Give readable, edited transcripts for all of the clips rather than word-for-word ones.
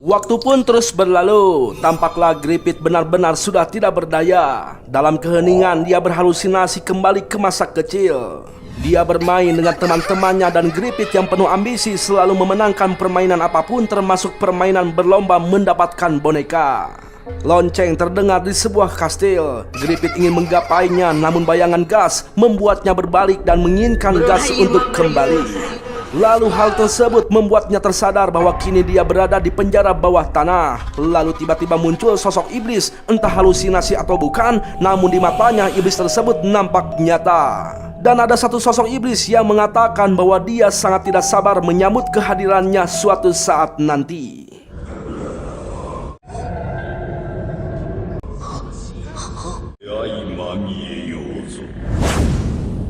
Waktu pun terus berlalu, tampaklah Gripit benar-benar sudah tidak berdaya. Dalam keheningan dia berhalusinasi kembali ke masa kecil. Dia bermain dengan teman-temannya dan Gripit yang penuh ambisi selalu memenangkan permainan apapun termasuk permainan berlomba mendapatkan boneka. Lonceng terdengar di sebuah kastil. Gripit ingin menggapainya namun bayangan Gas membuatnya berbalik dan menginginkan Gas untuk kembali. Lalu hal tersebut membuatnya tersadar bahwa kini dia berada di penjara bawah tanah. Lalu tiba-tiba muncul sosok iblis, entah halusinasi atau bukan, namun di matanya iblis tersebut nampak nyata. Dan ada satu sosok iblis yang mengatakan bahwa dia sangat tidak sabar menyambut kehadirannya suatu saat nanti.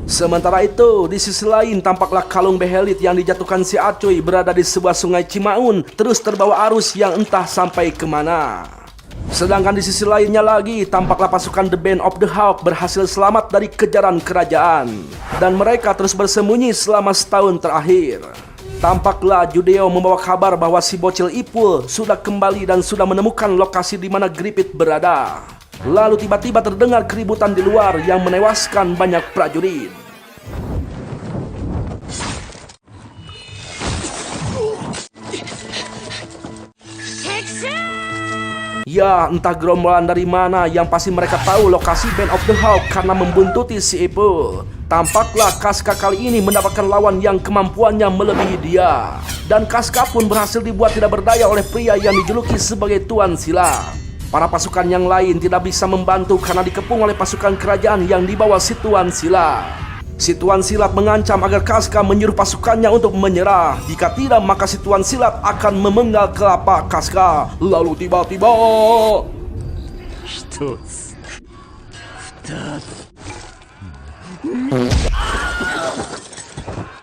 Sementara itu, di sisi lain tampaklah kalung behelit yang dijatuhkan si Acoy berada di sebuah sungai Cimaun terus terbawa arus yang entah sampai kemana. Sedangkan di sisi lainnya lagi, tampaklah pasukan The Band of the Hawk berhasil selamat dari kejaran kerajaan. Dan mereka terus bersembunyi selama setahun terakhir. Tampaklah Judeo membawa kabar bahwa si bocil Ipul sudah kembali dan sudah menemukan lokasi di mana Gripit berada. Lalu tiba-tiba terdengar keributan di luar yang menewaskan banyak prajurit. Ya, entah gerombolan dari mana, yang pasti mereka tahu lokasi Band of the Hawk karena membuntuti si Ipul. Tampaklah Casca kali ini mendapatkan lawan yang kemampuannya melebihi dia. Dan Casca pun berhasil dibuat tidak berdaya oleh pria yang dijuluki sebagai Tuan Silat. Para pasukan yang lain tidak bisa membantu karena dikepung oleh pasukan kerajaan yang dibawa si Tuan Silat. Si Tuan Silat mengancam agar Casca menyuruh pasukannya untuk menyerah. Jika tidak, maka si Tuan Silat akan memenggal kelapa Casca. Lalu tiba-tiba...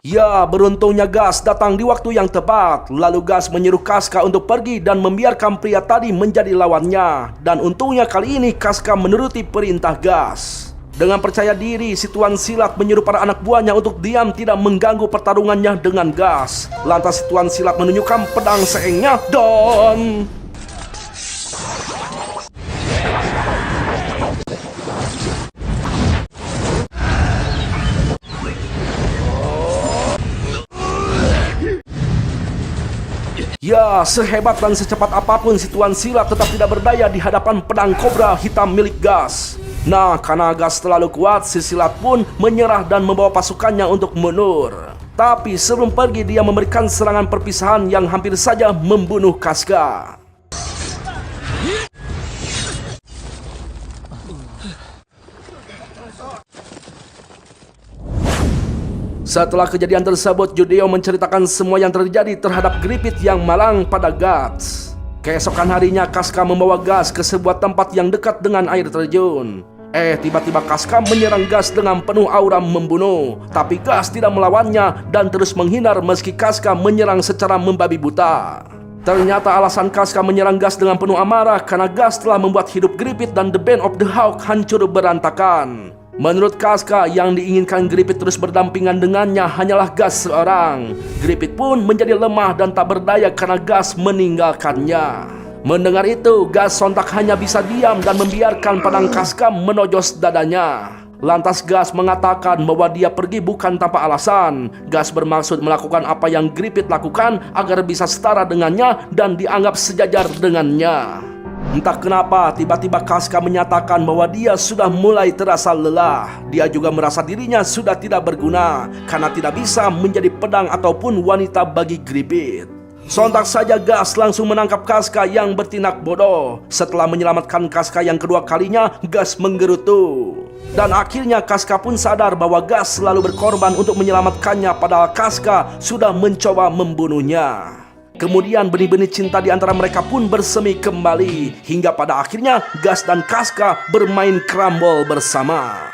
Ya, beruntungnya Gas datang di waktu yang tepat. Lalu Gas menyuruh Casca untuk pergi dan membiarkan pria tadi menjadi lawannya. Dan untungnya kali ini Casca menuruti perintah Gas. Dengan percaya diri, si Tuan Silat menyuruh para anak buahnya untuk diam tidak mengganggu pertarungannya dengan Gas. Lantas si Tuan Silat menunjukkan pedang seengnya dan... Ya, sehebat dan secepat apapun si Tuan Silat tetap tidak berdaya di hadapan pedang kobra hitam milik Gas. Nah, karena Gas terlalu kuat, si Silat pun menyerah dan membawa pasukannya untuk mundur. Tapi sebelum pergi dia memberikan serangan perpisahan yang hampir saja membunuh Casca. Setelah kejadian tersebut, Judeo menceritakan semua yang terjadi terhadap Gripit yang malang pada Guts. Keesokan harinya, Casca membawa Gas ke sebuah tempat yang dekat dengan air terjun. Tiba-tiba Casca menyerang Gas dengan penuh aura membunuh. Tapi Gas tidak melawannya dan terus menghindar meski Casca menyerang secara membabi buta. Ternyata alasan Casca menyerang Gas dengan penuh amarah karena Gas telah membuat hidup Gripit dan The Band of the Hawk hancur berantakan. Menurut Casca, yang diinginkan Gripit terus berdampingan dengannya hanyalah Gas seorang. Gripit pun menjadi lemah dan tak berdaya karena Gas meninggalkannya. Mendengar itu, Gas sontak hanya bisa diam dan membiarkan pedang Casca menojos dadanya. Lantas Gas mengatakan bahwa dia pergi bukan tanpa alasan. Gas bermaksud melakukan apa yang Gripit lakukan agar bisa setara dengannya dan dianggap sejajar dengannya. Entah kenapa tiba-tiba Casca menyatakan bahwa dia sudah mulai terasa lelah. Dia juga merasa dirinya sudah tidak berguna karena tidak bisa menjadi pedang ataupun wanita bagi Gripit. Sontak saja Gas langsung menangkap Casca yang bertindak bodoh. Setelah menyelamatkan Casca yang kedua kalinya, Gas menggerutu. Dan akhirnya Casca pun sadar bahwa Gas selalu berkorban untuk menyelamatkannya padahal Casca sudah mencoba membunuhnya. Kemudian benih-benih cinta di antara mereka pun bersemi kembali. Hingga pada akhirnya Gas dan Casca bermain krambol bersama.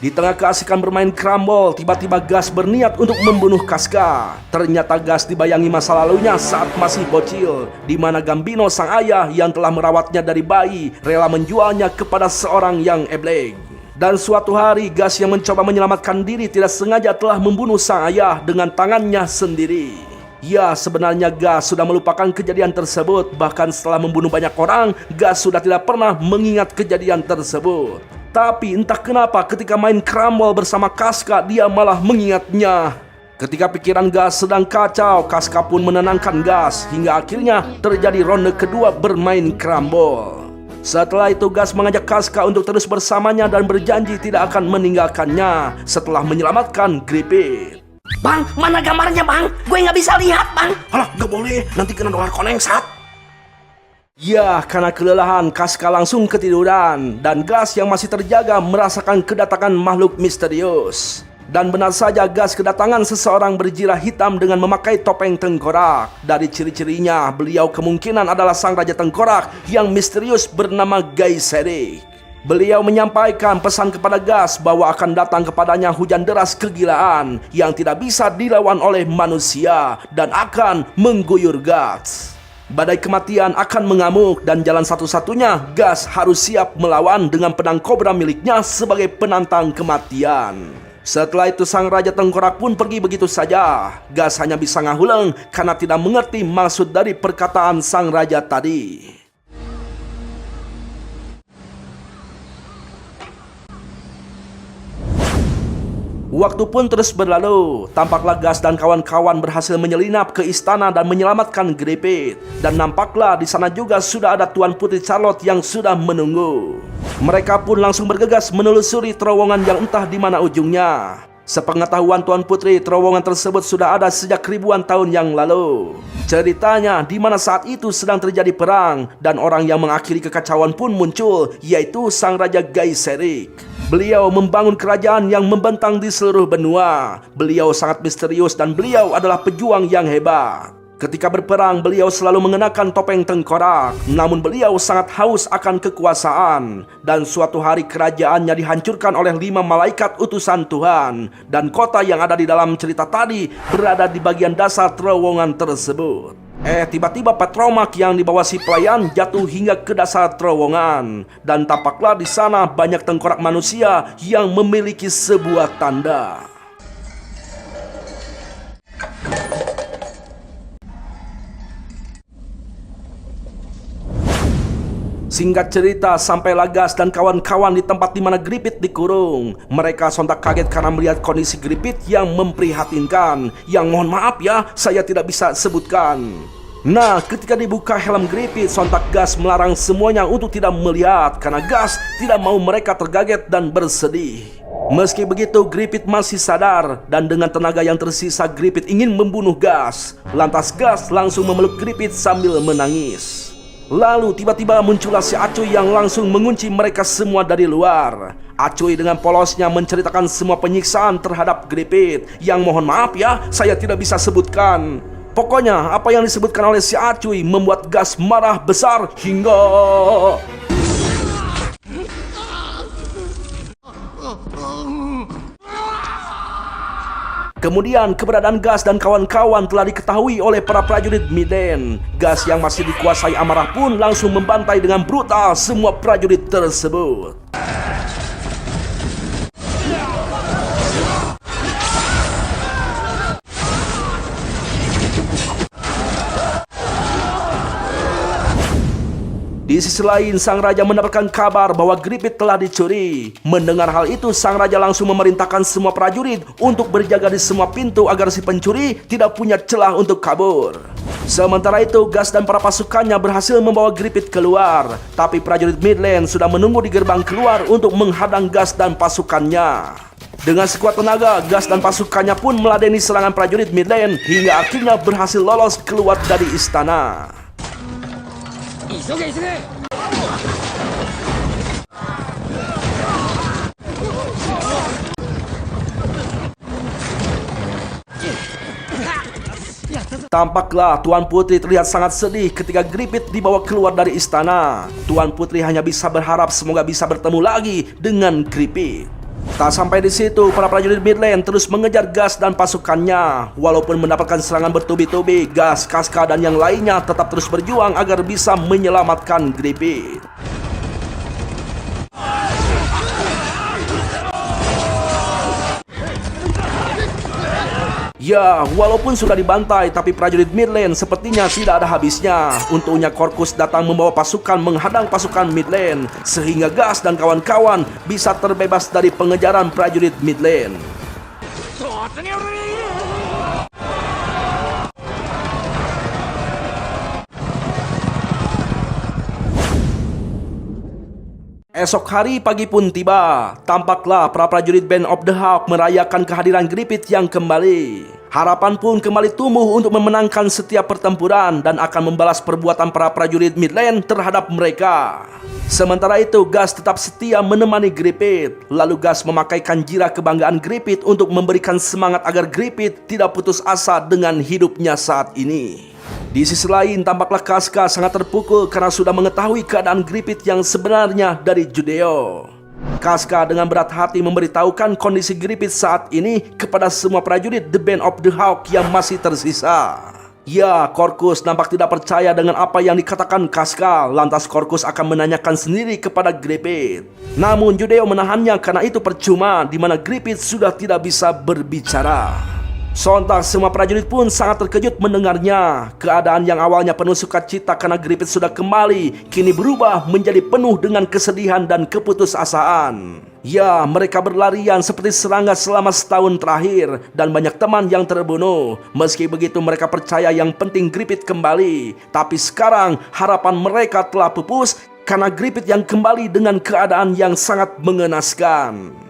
Di tengah keasikan bermain crumble, tiba-tiba Gas berniat untuk membunuh Casca. Ternyata Gas dibayangi masa lalunya saat masih bocil, di mana Gambino sang ayah yang telah merawatnya dari bayi rela menjualnya kepada seorang yang ebleg. Dan suatu hari Gas yang mencoba menyelamatkan diri tidak sengaja telah membunuh sang ayah dengan tangannya sendiri. Ya, sebenarnya Gas sudah melupakan kejadian tersebut. Bahkan setelah membunuh banyak orang, Gas sudah tidak pernah mengingat kejadian tersebut. Tapi entah kenapa ketika main crumble bersama Casca, dia malah mengingatnya. Ketika pikiran Gas sedang kacau, Casca pun menenangkan Gas hingga akhirnya terjadi ronde kedua bermain crumble. Setelah itu Gas mengajak Casca untuk terus bersamanya dan berjanji tidak akan meninggalkannya setelah menyelamatkan Griffith. Bang, mana gambarnya bang? Gue nggak bisa lihat bang. Alah, gak boleh, nanti kena dolar koneksat. Ya, karena kelelahan Casca langsung ketiduran dan Gas yang masih terjaga merasakan kedatangan makhluk misterius. Dan benar saja Gas kedatangan seseorang berjirah hitam dengan memakai topeng tengkorak. Dari ciri-cirinya, beliau kemungkinan adalah sang raja tengkorak yang misterius bernama Gaiserik. Beliau menyampaikan pesan kepada Gas bahwa akan datang kepadanya hujan deras kegilaan yang tidak bisa dilawan oleh manusia dan akan mengguyur Gas. Badai kematian akan mengamuk dan jalan satu-satunya Gas harus siap melawan dengan pedang kobra miliknya sebagai penantang kematian. Setelah itu sang raja tengkorak pun pergi begitu saja. Gas hanya bisa ngahuleng karena tidak mengerti maksud dari perkataan sang raja tadi. Waktu pun terus berlalu. Tampaklah Gas dan kawan-kawan berhasil menyelinap ke istana dan menyelamatkan Griffith. Dan nampaklah di sana juga sudah ada Tuan Putri Charlotte yang sudah menunggu. Mereka pun langsung bergegas menelusuri terowongan yang entah di mana ujungnya. Sepengetahuan Tuan Putri, terowongan tersebut sudah ada sejak ribuan tahun yang lalu. Ceritanya di mana saat itu sedang terjadi perang dan orang yang mengakhiri kekacauan pun muncul, yaitu sang raja Gaiserik. Beliau membangun kerajaan yang membentang di seluruh benua. Beliau sangat misterius dan beliau adalah pejuang yang hebat. Ketika berperang, beliau selalu mengenakan topeng tengkorak. Namun beliau sangat haus akan kekuasaan. Dan suatu hari kerajaannya dihancurkan oleh 5 malaikat utusan Tuhan. Dan kota yang ada di dalam cerita tadi berada di bagian dasar terowongan tersebut. Tiba-tiba Petromak yang dibawa si pelayan jatuh hingga ke dasar terowongan. Dan tampaklah di sana banyak tengkorak manusia yang memiliki sebuah tanda. Singkat cerita, sampailah Gas dan kawan-kawan di tempat di mana Griffith dikurung. Mereka sontak kaget karena melihat kondisi Griffith yang memprihatinkan. Yang mohon maaf ya, saya tidak bisa sebutkan. Nah, ketika dibuka helm Griffith, sontak Gas melarang semuanya untuk tidak melihat karena Gas tidak mau mereka terkaget dan bersedih. Meski begitu, Griffith masih sadar dan dengan tenaga yang tersisa Griffith ingin membunuh Gas. Lantas Gas langsung memeluk Griffith sambil menangis. Lalu tiba-tiba muncullah si Acuy yang langsung mengunci mereka semua dari luar. Acuy dengan polosnya menceritakan semua penyiksaan terhadap Griffith. Yang mohon maaf ya, saya tidak bisa sebutkan. Pokoknya apa yang disebutkan oleh si Acuy membuat Gas marah besar hingga... Kemudian keberadaan Gas dan kawan-kawan telah diketahui oleh para prajurit Miden. Gas yang masih dikuasai amarah pun langsung membantai dengan brutal semua prajurit tersebut. Di sisi lain, sang raja mendapatkan kabar bahwa Griffith telah dicuri. Mendengar hal itu, sang raja langsung memerintahkan semua prajurit untuk berjaga di semua pintu agar si pencuri tidak punya celah untuk kabur. Sementara itu, Gas dan para pasukannya berhasil membawa Griffith keluar. Tapi prajurit Midland sudah menunggu di gerbang keluar untuk menghadang Gas dan pasukannya. Dengan sekuat tenaga, Gas dan pasukannya pun meladeni serangan prajurit Midland hingga akhirnya berhasil lolos keluar dari istana. Tampaklah Tuan Putri terlihat sangat sedih ketika Griffith dibawa keluar dari istana. Tuan Putri hanya bisa berharap semoga bisa bertemu lagi dengan Griffith. Tak sampai di situ, para prajurit Midland terus mengejar Gas dan pasukannya. Walaupun mendapatkan serangan bertubi-tubi, Gas, Casca, dan yang lainnya tetap terus berjuang agar bisa menyelamatkan Griffith. Ya, walaupun sudah dibantai, tapi prajurit Midland sepertinya tidak ada habisnya. Untungnya Corkus datang membawa pasukan menghadang pasukan Midland, sehingga Gas dan kawan-kawan bisa terbebas dari pengejaran prajurit Midland. Esok hari pagi pun tiba. Tampaklah para prajurit Band of the Hawk merayakan kehadiran Griffith yang kembali. Harapan pun kembali tumbuh untuk memenangkan setiap pertempuran dan akan membalas perbuatan para prajurit Midland terhadap mereka. Sementara itu, Gas tetap setia menemani Griffith. Lalu Gas memakaikan jira kebanggaan Griffith untuk memberikan semangat agar Griffith tidak putus asa dengan hidupnya saat ini. Di sisi lain, tampaklah Casca sangat terpukul karena sudah mengetahui keadaan Griffith yang sebenarnya dari Judeo. Casca dengan berat hati memberitahukan kondisi Griffith saat ini kepada semua prajurit The Band of the Hawk yang masih tersisa. Ya, Corkus nampak tidak percaya dengan apa yang dikatakan Casca. Lantas Corkus akan menanyakan sendiri kepada Griffith. Namun Judeo menahannya karena itu percuma, di mana Griffith sudah tidak bisa berbicara. Sontak semua prajurit pun sangat terkejut mendengarnya. Keadaan yang awalnya penuh sukacita karena Griffith sudah kembali, kini berubah menjadi penuh dengan kesedihan dan keputusasaan. Ya, mereka berlarian seperti serangga selama setahun terakhir dan banyak teman yang terbunuh. Meski begitu mereka percaya yang penting Griffith kembali. Tapi sekarang harapan mereka telah pupus karena Griffith yang kembali dengan keadaan yang sangat mengenaskan.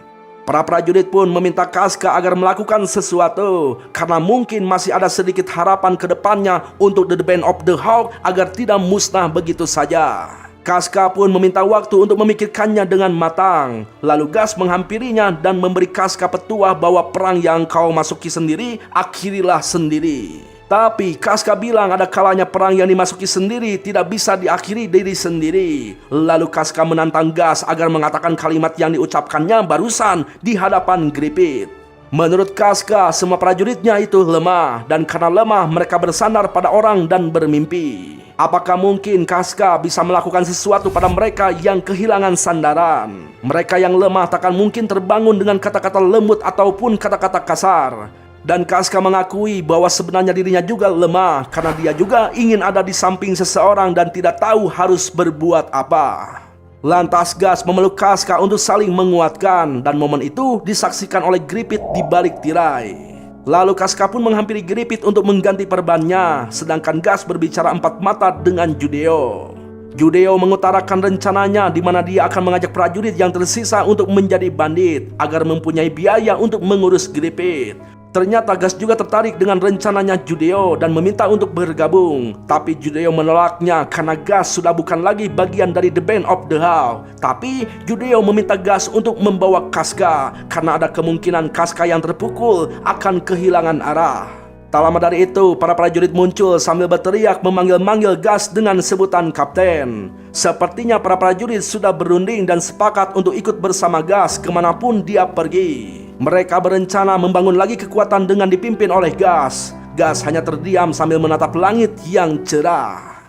Para prajurit pun meminta Casca agar melakukan sesuatu karena mungkin masih ada sedikit harapan ke depannya untuk The Band of the Hawk agar tidak musnah begitu saja. Casca pun meminta waktu untuk memikirkannya dengan matang. Lalu Gas menghampirinya dan memberi Casca petuah bahwa perang yang kau masuki sendiri, akhirilah sendiri. Tapi Casca bilang ada kalanya perang yang dimasuki sendiri tidak bisa diakhiri diri sendiri. Lalu Casca menantang Gas agar mengatakan kalimat yang diucapkannya barusan di hadapan Griffith. Menurut Casca, semua prajuritnya itu lemah, dan karena lemah mereka bersandar pada orang dan bermimpi. Apakah mungkin Casca bisa melakukan sesuatu pada mereka yang kehilangan sandaran? Mereka yang lemah takkan mungkin terbangun dengan kata-kata lembut ataupun kata-kata kasar. Dan Casca mengakui bahwa sebenarnya dirinya juga lemah karena dia juga ingin ada di samping seseorang dan tidak tahu harus berbuat apa. Lantas Gas memeluk Casca untuk saling menguatkan dan momen itu disaksikan oleh Griffith di balik tirai. Lalu Casca pun menghampiri Griffith untuk mengganti perbannya, sedangkan Gas berbicara empat mata dengan Judeo. Judeo mengutarakan rencananya di mana dia akan mengajak prajurit yang tersisa untuk menjadi bandit agar mempunyai biaya untuk mengurus Griffith. Ternyata Gas juga tertarik dengan rencananya Judeo dan meminta untuk bergabung. Tapi Judeo menolaknya karena Gas sudah bukan lagi bagian dari The Band of the Hawk. Tapi Judeo meminta Gas untuk membawa Casca karena ada kemungkinan Casca yang terpukul akan kehilangan arah. Tak lama dari itu, para prajurit muncul sambil berteriak memanggil-manggil Gas dengan sebutan Kapten. Sepertinya para prajurit sudah berunding dan sepakat untuk ikut bersama Gas kemanapun dia pergi. Mereka berencana membangun lagi kekuatan dengan dipimpin oleh Gas. Gas hanya terdiam sambil menatap langit yang cerah.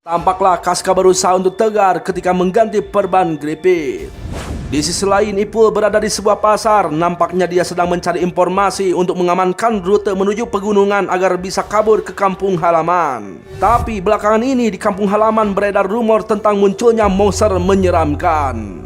Tampaklah Casca berusaha untuk tegar ketika mengganti perban Griffith. Di sisi lain, Ipul berada di sebuah pasar. Nampaknya dia sedang mencari informasi untuk mengamankan rute menuju pegunungan agar bisa kabur ke kampung halaman. Tapi belakangan ini di kampung halaman beredar rumor tentang munculnya monster menyeramkan.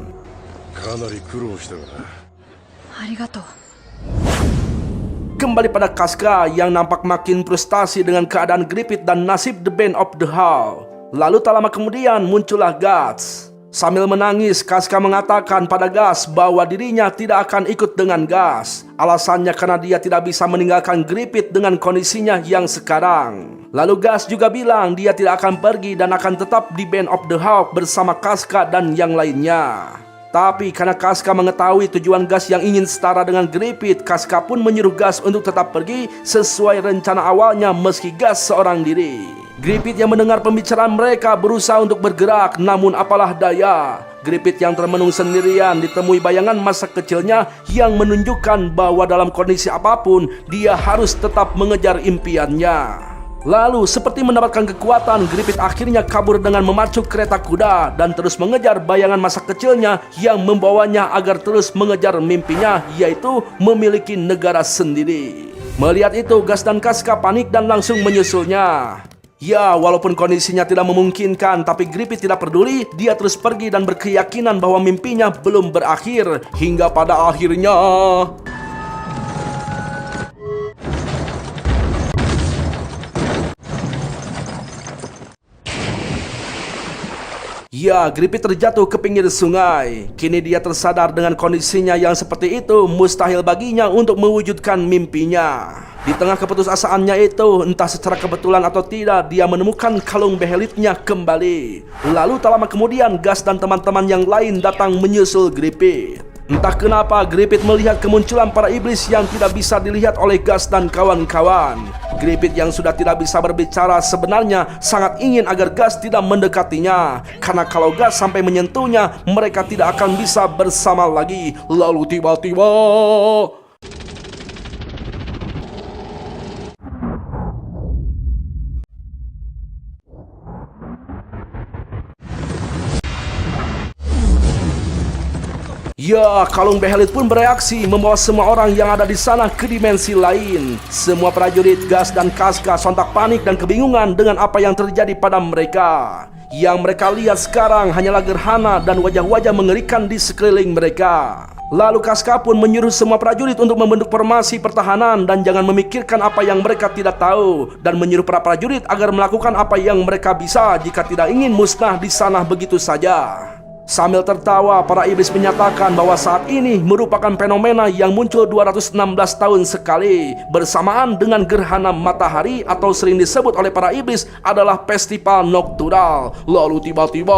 Kembali pada Casca yang nampak makin frustasi dengan keadaan Griffith dan nasib The Band of the Hawk. Lalu tak lama kemudian muncullah Gas. Sambil menangis, Casca mengatakan pada Gas bahwa dirinya tidak akan ikut dengan Gas. Alasannya karena dia tidak bisa meninggalkan Griffith dengan kondisinya yang sekarang. Lalu Gas juga bilang dia tidak akan pergi dan akan tetap di Band of the Hawk bersama Casca dan yang lainnya. Tapi karena Casca mengetahui tujuan Gas yang ingin setara dengan Gripit, Casca pun menyuruh Gas untuk tetap pergi sesuai rencana awalnya meski Gas seorang diri. Gripit yang mendengar pembicaraan mereka berusaha untuk bergerak, namun apalah daya. Gripit yang termenung sendirian ditemui bayangan masa kecilnya yang menunjukkan bahwa dalam kondisi apapun dia harus tetap mengejar impiannya. Lalu seperti mendapatkan kekuatan, Gripit akhirnya kabur dengan memacu kereta kuda dan terus mengejar bayangan masa kecilnya yang membawanya agar terus mengejar mimpinya, yaitu memiliki negara sendiri. Melihat itu, Gas dan Casca panik dan langsung menyusulnya. Ya, walaupun kondisinya tidak memungkinkan, tapi Gripit tidak peduli. Dia terus pergi dan berkeyakinan bahwa mimpinya belum berakhir. Hingga pada akhirnya... Ya, Gripit terjatuh ke pinggir sungai. Kini dia tersadar dengan kondisinya yang seperti itu, mustahil baginya untuk mewujudkan mimpinya. Di tengah keputusasaannya itu, entah secara kebetulan atau tidak, dia menemukan kalung behelitnya kembali. Lalu tak lama kemudian, Gas dan teman-teman yang lain datang menyusul Gripit. Entah kenapa Gripit melihat kemunculan para iblis yang tidak bisa dilihat oleh Gas dan kawan-kawan. Gripit yang sudah tidak bisa berbicara sebenarnya sangat ingin agar Gas tidak mendekatinya, karena kalau Gas sampai menyentuhnya, mereka tidak akan bisa bersama lagi. Lalu tiba-tiba... Ya, kalung behelit pun bereaksi membawa semua orang yang ada di sana ke dimensi lain. Semua prajurit Gas dan Casca sontak panik dan kebingungan dengan apa yang terjadi pada mereka. Yang mereka lihat sekarang hanyalah gerhana dan wajah-wajah mengerikan di sekeliling mereka. Lalu Casca pun menyuruh semua prajurit untuk membentuk formasi pertahanan dan jangan memikirkan apa yang mereka tidak tahu, dan menyuruh para prajurit agar melakukan apa yang mereka bisa jika tidak ingin musnah di sana begitu saja. Sambil tertawa, para iblis menyatakan bahwa saat ini merupakan fenomena yang muncul 216 tahun sekali, bersamaan dengan gerhana matahari atau sering disebut oleh para iblis adalah festival nocturnal. Lalu tiba-tiba...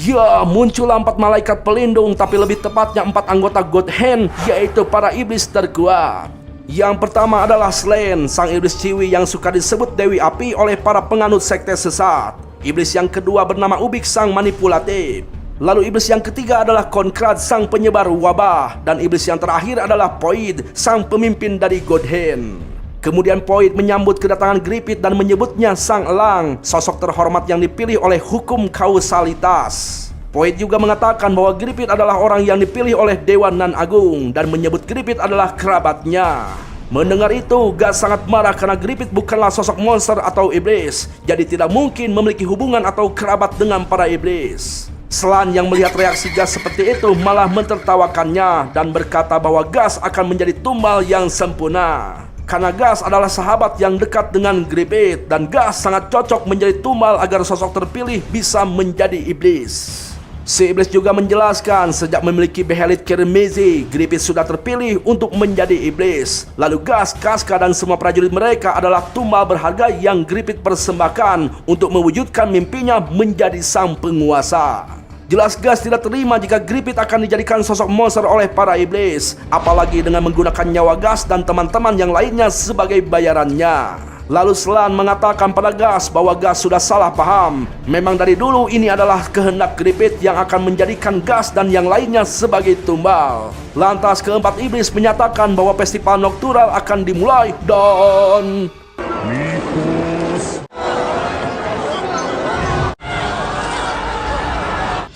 Ya, muncul 4 malaikat pelindung, tapi lebih tepatnya 4 anggota God Hand, yaitu para iblis terkuat. Yang pertama adalah Slane, sang iblis ciwi yang suka disebut Dewi Api oleh para penganut sekte sesat. Iblis yang kedua bernama Ubik, sang manipulatif. Lalu iblis yang ketiga adalah Konkrat, sang penyebar wabah. Dan iblis yang terakhir adalah Poid, sang pemimpin dari God Hand. Kemudian Poid menyambut kedatangan Gripit dan menyebutnya Sang Elang, sosok terhormat yang dipilih oleh hukum kausalitas. Poid juga mengatakan bahwa Gripit adalah orang yang dipilih oleh Dewa Nan Agung dan menyebut Gripit adalah kerabatnya. Mendengar itu, Gas sangat marah karena Gripit bukanlah sosok monster atau iblis, jadi tidak mungkin memiliki hubungan atau kerabat dengan para iblis. Slan yang melihat reaksi Gas seperti itu malah mentertawakannya dan berkata bahwa Gas akan menjadi tumbal yang sempurna. Karena Gas adalah sahabat yang dekat dengan Gripit, dan Gas sangat cocok menjadi tumbal agar sosok terpilih bisa menjadi iblis. Si iblis juga menjelaskan sejak memiliki behelit Kirmizi, Gripit sudah terpilih untuk menjadi iblis. Lalu Gas, Casca dan semua prajurit mereka adalah tumbal berharga yang Gripit persembahkan untuk mewujudkan mimpinya menjadi sang penguasa. Jelas Gas tidak terima jika Gripit akan dijadikan sosok monster oleh para iblis, apalagi dengan menggunakan nyawa Gas dan teman-teman yang lainnya sebagai bayarannya. Lalu Slan mengatakan pada Gas bahwa Gas sudah salah paham. Memang dari dulu ini adalah kehendak Gripit yang akan menjadikan Gas dan yang lainnya sebagai tumbal. Lantas keempat iblis menyatakan bahwa festival nocturnal akan dimulai dan...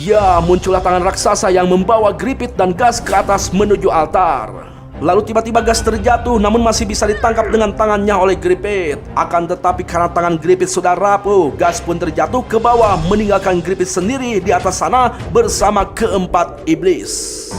Ya, muncullah tangan raksasa yang membawa Gripit dan Gas ke atas menuju altar. Lalu tiba-tiba Gas terjatuh namun masih bisa ditangkap dengan tangannya oleh Gripit. Akan tetapi karena tangan Gripit sudah rapuh, Gas pun terjatuh ke bawah meninggalkan Gripit sendiri di atas sana bersama keempat iblis.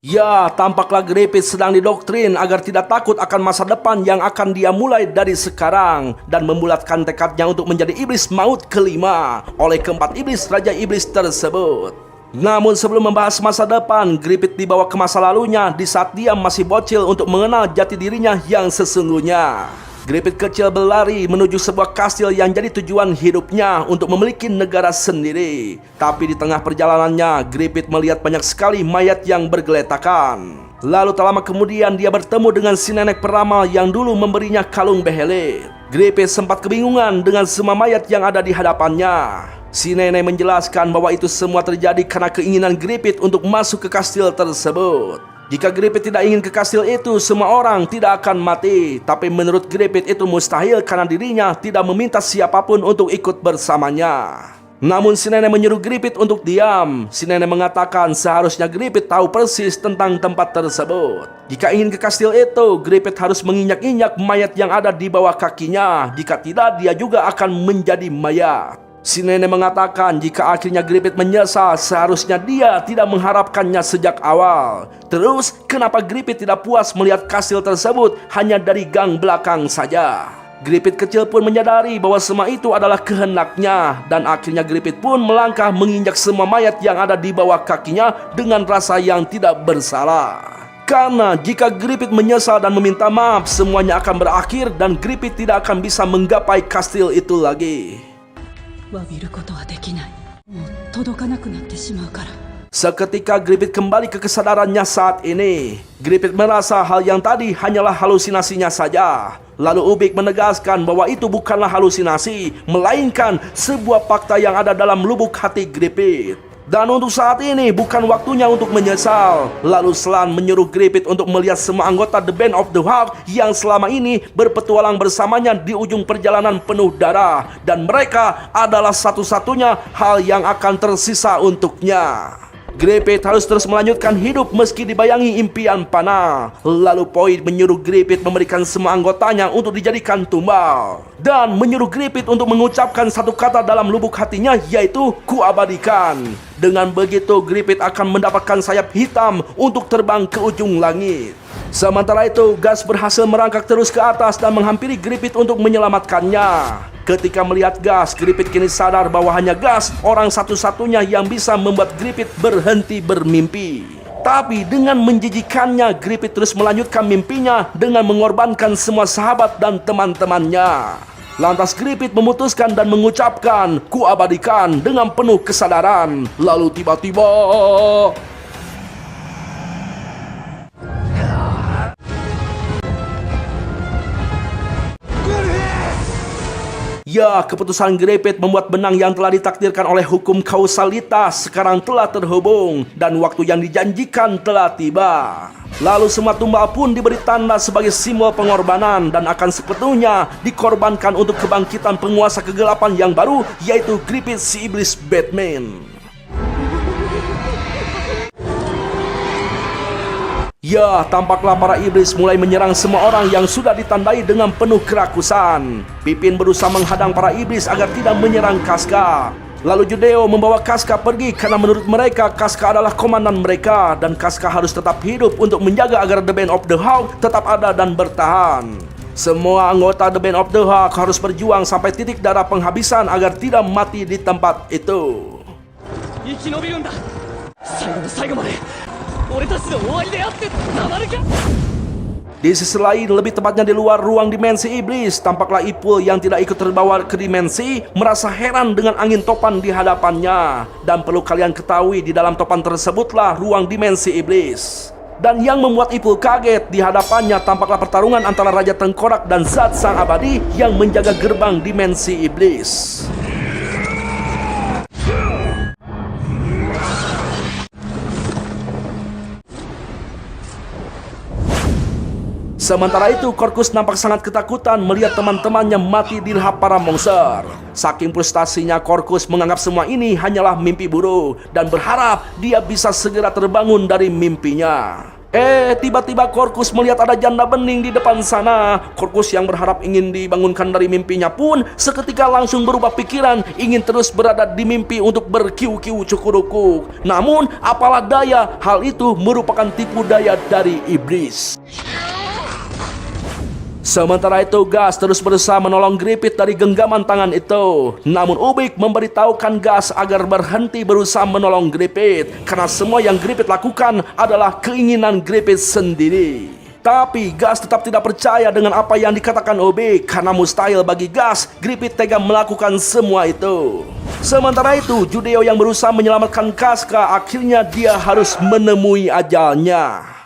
Ya, tampaklah Griffith sedang didoktrin agar tidak takut akan masa depan yang akan dia mulai dari sekarang dan membulatkan tekadnya untuk menjadi iblis maut kelima oleh keempat iblis Raja Iblis tersebut. Namun sebelum membahas masa depan, Griffith dibawa ke masa lalunya di saat dia masih bocil untuk mengenal jati dirinya yang sesungguhnya. Griffith kecil berlari menuju sebuah kastil yang jadi tujuan hidupnya untuk memiliki negara sendiri. Tapi di tengah perjalanannya, Griffith melihat banyak sekali mayat yang bergeletakan. Lalu tak lama kemudian dia bertemu dengan si nenek peramal yang dulu memberinya kalung behelit. Griffith sempat kebingungan dengan semua mayat yang ada di hadapannya. Si nenek menjelaskan bahwa itu semua terjadi karena keinginan Griffith untuk masuk ke kastil tersebut. Jika Griffith tidak ingin ke kastil itu, semua orang tidak akan mati. Tapi menurut Griffith itu mustahil karena dirinya tidak meminta siapapun untuk ikut bersamanya. Namun si nenek menyuruh Griffith untuk diam. Si nenek mengatakan seharusnya Griffith tahu persis tentang tempat tersebut. Jika ingin ke kastil itu, Griffith harus menginjak-injak mayat yang ada di bawah kakinya. Jika tidak, dia juga akan menjadi mayat. Si nenek mengatakan jika akhirnya Griffith menyesal, seharusnya dia tidak mengharapkannya sejak awal. Terus, kenapa Griffith tidak puas melihat kastil tersebut hanya dari gang belakang saja? Griffith kecil pun menyadari bahwa semua itu adalah kehendaknya. Dan akhirnya Griffith pun melangkah menginjak semua mayat yang ada di bawah kakinya dengan rasa yang tidak bersalah. Karena jika Griffith menyesal dan meminta maaf, semuanya akan berakhir dan Griffith tidak akan bisa menggapai kastil itu lagi. Seketika Griffith kembali ke kesadarannya saat ini. Griffith merasa hal yang tadi hanyalah halusinasinya saja. Lalu Ubik menegaskan bahwa itu bukanlah halusinasi, melainkan sebuah fakta yang ada dalam lubuk hati Griffith. Dan untuk saat ini bukan waktunya untuk menyesal. Lalu Slan menyuruh Griffith untuk melihat semua anggota The Band of the Hawk yang selama ini berpetualang bersamanya di ujung perjalanan penuh darah. Dan mereka adalah satu-satunya hal yang akan tersisa untuknya. Griffith harus terus melanjutkan hidup meski dibayangi impian panah. Lalu Point menyuruh Griffith memberikan semua anggotanya untuk dijadikan tumbal. Dan menyuruh Griffith untuk mengucapkan satu kata dalam lubuk hatinya, yaitu kuabadikan. Dengan begitu Griffith akan mendapatkan sayap hitam untuk terbang ke ujung langit. Sementara itu Gus berhasil merangkak terus ke atas dan menghampiri Griffith untuk menyelamatkannya. Ketika melihat Gus, Griffith kini sadar bahwa hanya Gus orang satu-satunya yang bisa membuat Griffith berhenti bermimpi. Tapi dengan menjijikannya, Griffith terus melanjutkan mimpinya dengan mengorbankan semua sahabat dan teman-temannya. Lantas Griffith memutuskan dan mengucapkan kuabadikan dengan penuh kesadaran. Lalu tiba-tiba ya, keputusan Griffith membuat benang yang telah ditakdirkan oleh hukum kausalitas sekarang telah terhubung dan waktu yang dijanjikan telah tiba. Lalu semua tumbal pun diberi tanda sebagai simbol pengorbanan dan akan sepenuhnya dikorbankan untuk kebangkitan penguasa kegelapan yang baru, yaitu Griffith si iblis Batman. Ya, tampaklah para iblis mulai menyerang semua orang yang sudah ditandai dengan penuh kerakusan. Pippin berusaha menghadang para iblis agar tidak menyerang Casca. Lalu Judeo membawa Casca pergi karena menurut mereka Casca adalah komandan mereka dan Casca harus tetap hidup untuk menjaga agar The Band of the Hawk tetap ada dan bertahan. Semua anggota The Band of the Hawk harus berjuang sampai titik darah penghabisan agar tidak mati di tempat itu. Di sisi lain, lebih tepatnya di luar ruang dimensi iblis, tampaklah Ipul yang tidak ikut terbawa ke dimensi merasa heran dengan angin topan di hadapannya. Dan perlu kalian ketahui, di dalam topan tersebutlah ruang dimensi iblis. Dan yang membuat Ipul kaget, di hadapannya tampaklah pertarungan antara Raja Tengkorak dan Zat Sang Abadi yang menjaga gerbang dimensi iblis. Sementara itu, Korkus nampak sangat ketakutan melihat teman-temannya mati di lahap para monster. Saking frustasinya, Korkus menganggap semua ini hanyalah mimpi buruk dan berharap dia bisa segera terbangun dari mimpinya. Tiba-tiba Korkus melihat ada janda bening di depan sana. Korkus yang berharap ingin dibangunkan dari mimpinya pun seketika langsung berubah pikiran, ingin terus berada di mimpi untuk berkiu-kiu cukurukuk. Namun apalah daya, hal itu merupakan tipu daya dari iblis. Sementara itu Gas terus berusaha menolong Gripit dari genggaman tangan itu. Namun Ubik memberitahukan Gas agar berhenti berusaha menolong Gripit, karena semua yang Gripit lakukan adalah keinginan Gripit sendiri. Tapi Gas tetap tidak percaya dengan apa yang dikatakan Ubik, karena mustahil bagi Gas Gripit tega melakukan semua itu. Sementara itu Judeo yang berusaha menyelamatkan Casca, akhirnya dia harus menemui ajalnya.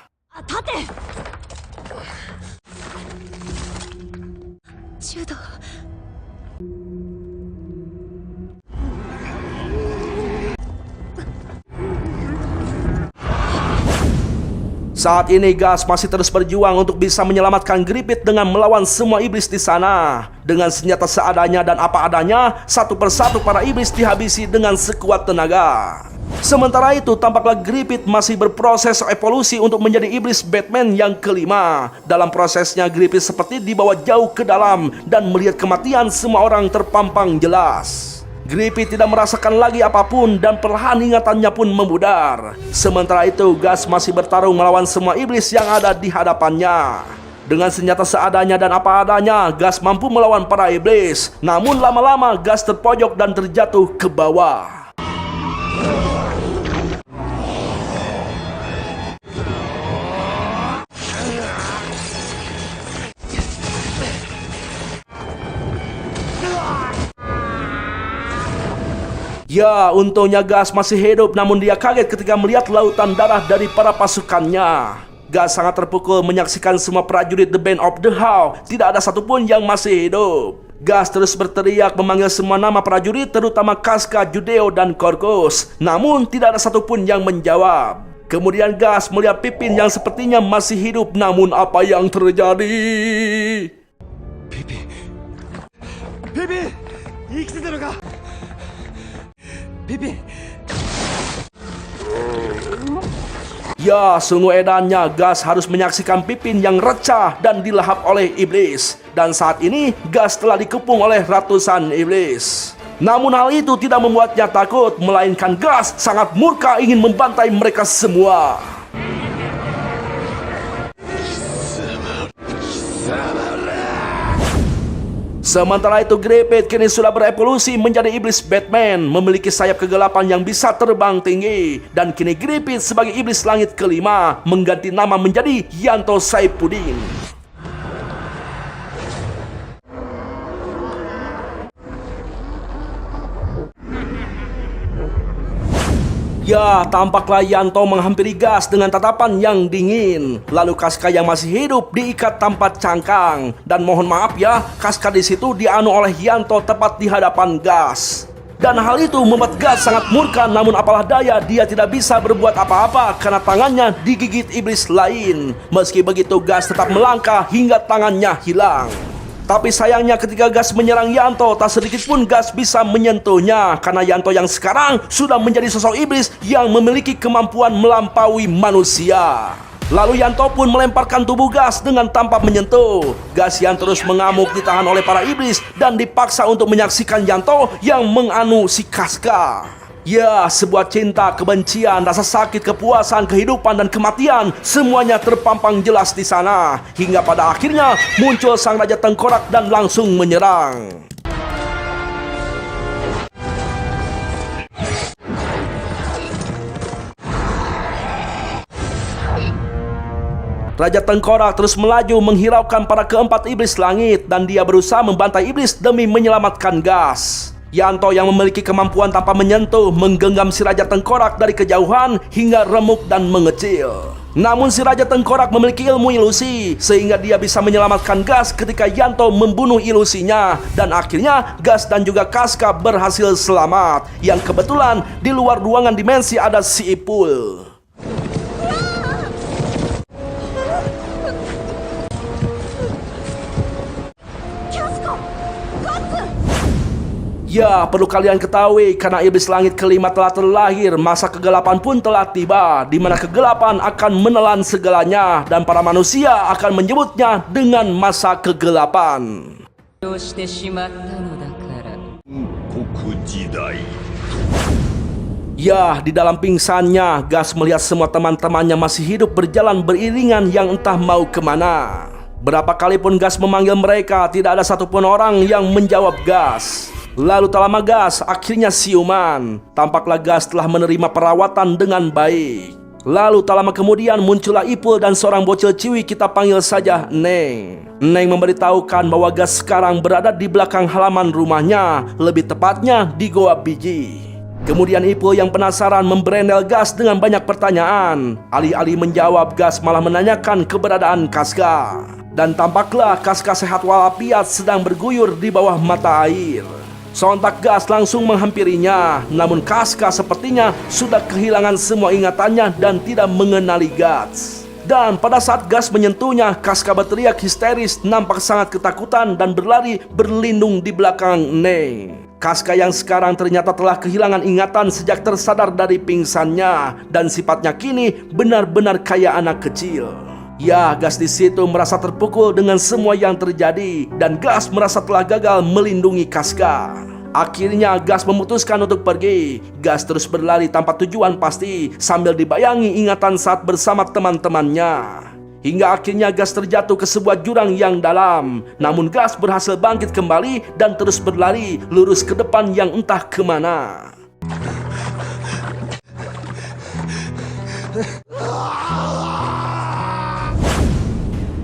Saat ini Gas masih terus berjuang untuk bisa menyelamatkan Gripit dengan melawan semua iblis di sana. Dengan senjata seadanya dan apa adanya, satu persatu para iblis dihabisi dengan sekuat tenaga. Sementara itu tampaklah Gripit masih berproses evolusi untuk menjadi iblis Batman yang kelima. Dalam prosesnya Gripit seperti dibawa jauh ke dalam dan melihat kematian semua orang terpampang jelas. Gripit tidak merasakan lagi apapun dan perlahan ingatannya pun memudar. Sementara itu Gas masih bertarung melawan semua iblis yang ada di hadapannya. Dengan senjata seadanya dan apa adanya, Gas mampu melawan para iblis. Namun lama-lama Gas terpojok dan terjatuh ke bawah. Ya, untungnya Gas masih hidup, namun dia kaget ketika melihat lautan darah dari para pasukannya. Gas sangat terpukul menyaksikan semua prajurit The Band of the How, tidak ada satupun yang masih hidup. Gas terus berteriak memanggil semua nama prajurit, terutama Casca, Judeo, dan Korkus. Namun tidak ada satupun yang menjawab. Kemudian Gas melihat Pipin yang sepertinya masih hidup, namun apa yang terjadi? Pipin, Pipin. Ya, sungguh edannya Gas harus menyaksikan Pipin yang recah dan dilahap oleh iblis. Dan saat ini Gas telah dikepung oleh ratusan iblis. Namun hal itu tidak membuatnya takut, melainkan Gas sangat murka ingin membantai mereka semua. Sementara itu Gripit kini sudah berevolusi menjadi iblis Batman, memiliki sayap kegelapan yang bisa terbang tinggi. Dan kini Gripit sebagai iblis langit kelima mengganti nama menjadi Yanto Saipuddin. Ya, tampaklah Yanto menghampiri Gas dengan tatapan yang dingin. Lalu Casca yang masih hidup diikat tanpa cangkang. Dan mohon maaf ya, Casca di situ dianu oleh Yanto tepat di hadapan Gas. Dan hal itu membuat Gas sangat murka, namun apalah daya dia tidak bisa berbuat apa-apa karena tangannya digigit iblis lain. Meski begitu Gas tetap melangkah hingga tangannya hilang. Tapi sayangnya ketika Gas menyerang Yanto, tak sedikit pun Gas bisa menyentuhnya, karena Yanto yang sekarang sudah menjadi sosok iblis yang memiliki kemampuan melampaui manusia. Lalu Yanto pun melemparkan tubuh Gas dengan tanpa menyentuh. Gas yang terus mengamuk ditahan oleh para iblis dan dipaksa untuk menyaksikan Yanto yang menganu si Casca. Ya, sebuah cinta, kebencian, rasa sakit, kepuasan, kehidupan, dan kematian semuanya terpampang jelas di sana. Hingga pada akhirnya muncul sang Raja Tengkorak dan langsung menyerang. Raja Tengkorak terus melaju menghiraukan para keempat iblis langit dan dia berusaha membantai iblis demi menyelamatkan Gas. Yanto yang memiliki kemampuan tanpa menyentuh menggenggam si Raja Tengkorak dari kejauhan hingga remuk dan mengecil. Namun si Raja Tengkorak memiliki ilmu ilusi sehingga dia bisa menyelamatkan Gas ketika Yanto membunuh ilusinya. Dan akhirnya Gas dan juga Casca berhasil selamat. Yang kebetulan di luar ruangan dimensi ada si Ipul. Ya, perlu kalian ketahui, karena iblis langit kelima telah terlahir, masa kegelapan pun telah tiba, di mana kegelapan akan menelan segalanya, dan para manusia akan menyebutnya dengan masa kegelapan. Ya, di dalam pingsannya, Gas melihat semua teman-temannya masih hidup berjalan beriringan yang entah mau kemana. Berapa kali pun Gas memanggil mereka, tidak ada satupun orang yang menjawab Gas. Lalu tak lama Gas akhirnya siuman. Tampaklah Gas telah menerima perawatan dengan baik. Lalu tak lama kemudian muncullah Ipul dan seorang bocil ciwi, kita panggil saja Neng. Neng memberitahukan bahwa Gas sekarang berada di belakang halaman rumahnya, lebih tepatnya di Goa Biji. Kemudian Ipul yang penasaran memberendel Gas dengan banyak pertanyaan. Alih-alih menjawab, Gas malah menanyakan keberadaan Kaska. Dan tampaklah Kaska sehat walafiat sedang berguyur di bawah mata air. Sontak Gas langsung menghampirinya, namun Kaska sepertinya sudah kehilangan semua ingatannya dan tidak mengenali Gas. Dan pada saat Gas menyentuhnya, Kaska berteriak histeris, nampak sangat ketakutan dan berlari berlindung di belakang Neng. Kaska yang sekarang ternyata telah kehilangan ingatan sejak tersadar dari pingsannya, dan sifatnya kini benar-benar kayak anak kecil. Ya, Gas di situ merasa terpukul dengan semua yang terjadi, dan Gas merasa telah gagal melindungi Kaska. Akhirnya Gas memutuskan untuk pergi. Gas terus berlari tanpa tujuan pasti, sambil dibayangi ingatan saat bersama teman-temannya. Hingga akhirnya Gas terjatuh ke sebuah jurang yang dalam. Namun Gas berhasil bangkit kembali dan terus berlari lurus ke depan yang entah kemana.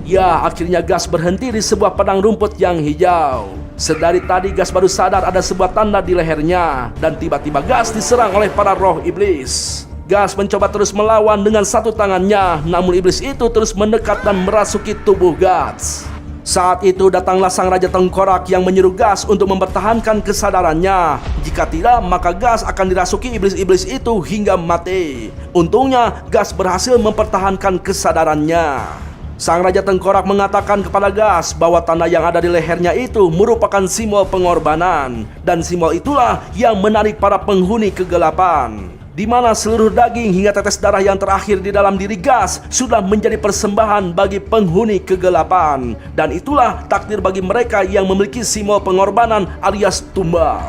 Ya, akhirnya Gas berhenti di sebuah padang rumput yang hijau. Sedari tadi Gas baru sadar ada sebuah tanda di lehernya, dan tiba-tiba Gas diserang oleh para roh iblis. Gas mencoba terus melawan dengan satu tangannya, namun iblis itu terus mendekat dan merasuki tubuh Gas. Saat itu datanglah sang Raja Tengkorak yang menyuruh Gas untuk mempertahankan kesadarannya. Jika tidak, maka Gas akan dirasuki iblis-iblis itu hingga mati. Untungnya Gas berhasil mempertahankan kesadarannya. Sang Raja Tengkorak mengatakan kepada Gas bahwa tanda yang ada di lehernya itu merupakan simbol pengorbanan, dan simbol itulah yang menarik para penghuni kegelapan, di mana seluruh daging hingga tetes darah yang terakhir di dalam diri Gas sudah menjadi persembahan bagi penghuni kegelapan, dan itulah takdir bagi mereka yang memiliki simbol pengorbanan alias tumbal.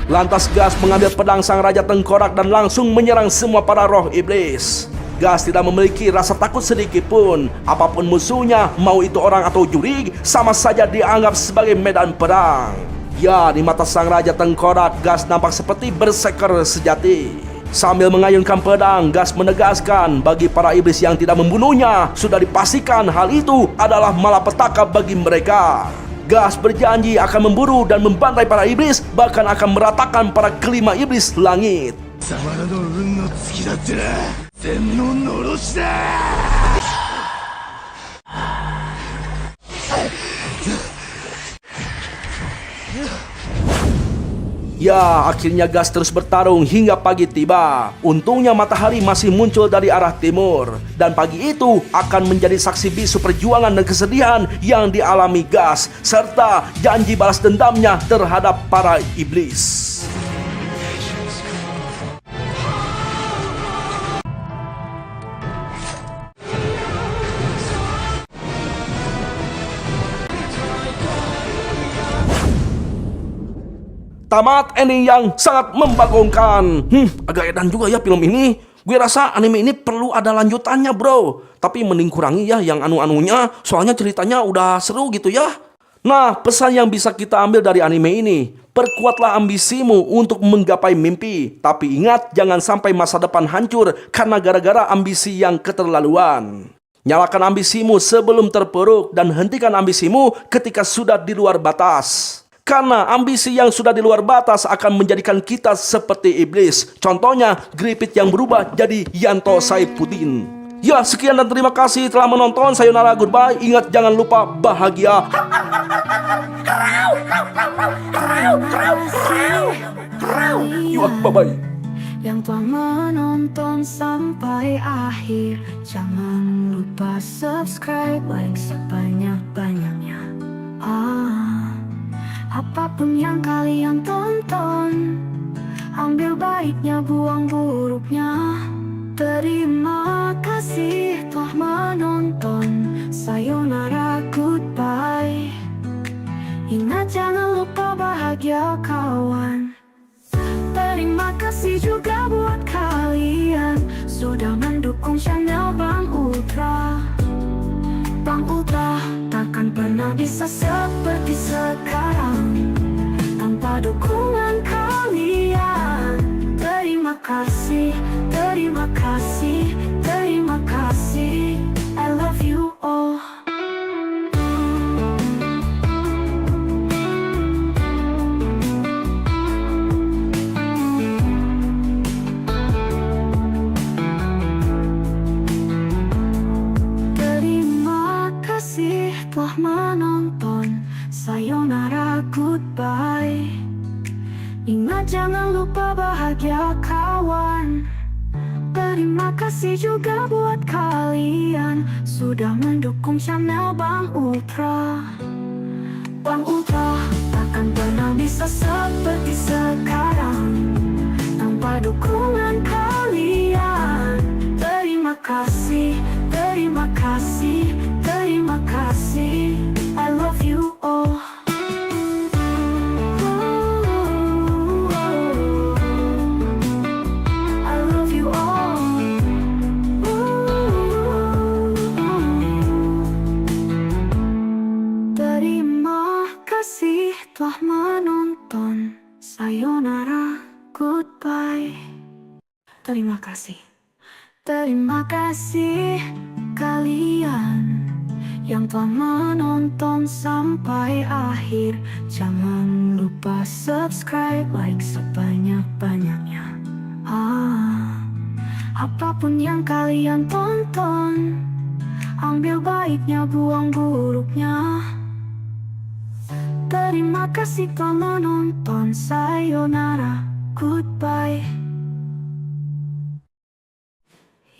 Lantas Gas mengambil pedang sang Raja Tengkorak dan langsung menyerang semua para roh iblis. Gas tidak memiliki rasa takut sedikit pun. Apapun musuhnya, mau itu orang atau juri, sama saja dianggap sebagai medan perang. Ya, di mata sang Raja Tengkorak, Gas nampak seperti berserker sejati. Sambil mengayunkan pedang, Gas menegaskan bagi para iblis yang tidak membunuhnya, sudah dipastikan hal itu adalah malapetaka bagi mereka. Gas berjanji akan memburu dan membantai para iblis, bahkan akan meratakan para kelima iblis langit. Ya, akhirnya Gas terus bertarung hingga pagi tiba. Untungnya matahari masih muncul dari arah timur, dan pagi itu akan menjadi saksi bisu perjuangan dan kesedihan yang dialami Gas, serta janji balas dendamnya terhadap para iblis. Tamat ending yang sangat membagongkan. Agak edan juga ya film ini. Gue rasa anime ini perlu ada lanjutannya bro. Tapi mending kurangi ya yang anu-anunya, soalnya ceritanya udah seru gitu ya. Nah, pesan yang bisa kita ambil dari anime ini: perkuatlah ambisimu untuk menggapai mimpi. Tapi ingat, jangan sampai masa depan hancur karena gara-gara ambisi yang keterlaluan. Nyalakan ambisimu sebelum terpuruk, dan hentikan ambisimu ketika sudah di luar batas. Karena ambisi yang sudah di luar batas akan menjadikan kita seperti iblis. Contohnya, Gripit yang berubah jadi Yanto Saifuddin. Ya, sekian dan terima kasih telah menonton. Sayonara, goodbye. Ingat, jangan lupa bahagia. Bye-bye. Yang telah menonton sampai akhir, jangan lupa subscribe, like sebanyak-banyaknya. Apapun yang kalian tonton, baiknya, buang buruknya. Terima kasih telah menonton. Sayonara, goodbye. Ingat jangan lupa bahagia kawan. Terima kasih juga buat kalian sudah mendukung channel Bang Ultra. Bang Ultra takkan pernah bisa seperti sekarang tanpa dukungan kalian. Terima kasih, terima kasih, terima kasih. I love you all. Telah menonton. Sayonara, goodbye. Ingat jangan lupa bahagia kawan. Terima kasih juga buat kalian sudah mendukung channel Bang Ultra. Bang Ultra takkan pernah bisa seperti sekarang tanpa dukungan kalian. Terima kasih, terima kasih, terima kasih. I love you all. I love you all. Terima kasih telah menonton. Sayonara, goodbye. Terima kasih. Terima kasih kalian yang telah menonton sampai akhir. Jangan lupa subscribe, like sebanyak-banyaknya. Apapun yang kalian tonton, ambil baiknya, buang buruknya. Terima kasih telah menonton. Sayonara, goodbye.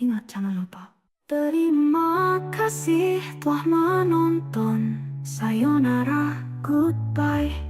Ingat jangan lupa. Terima kasih telah menonton. Sayonara, goodbye.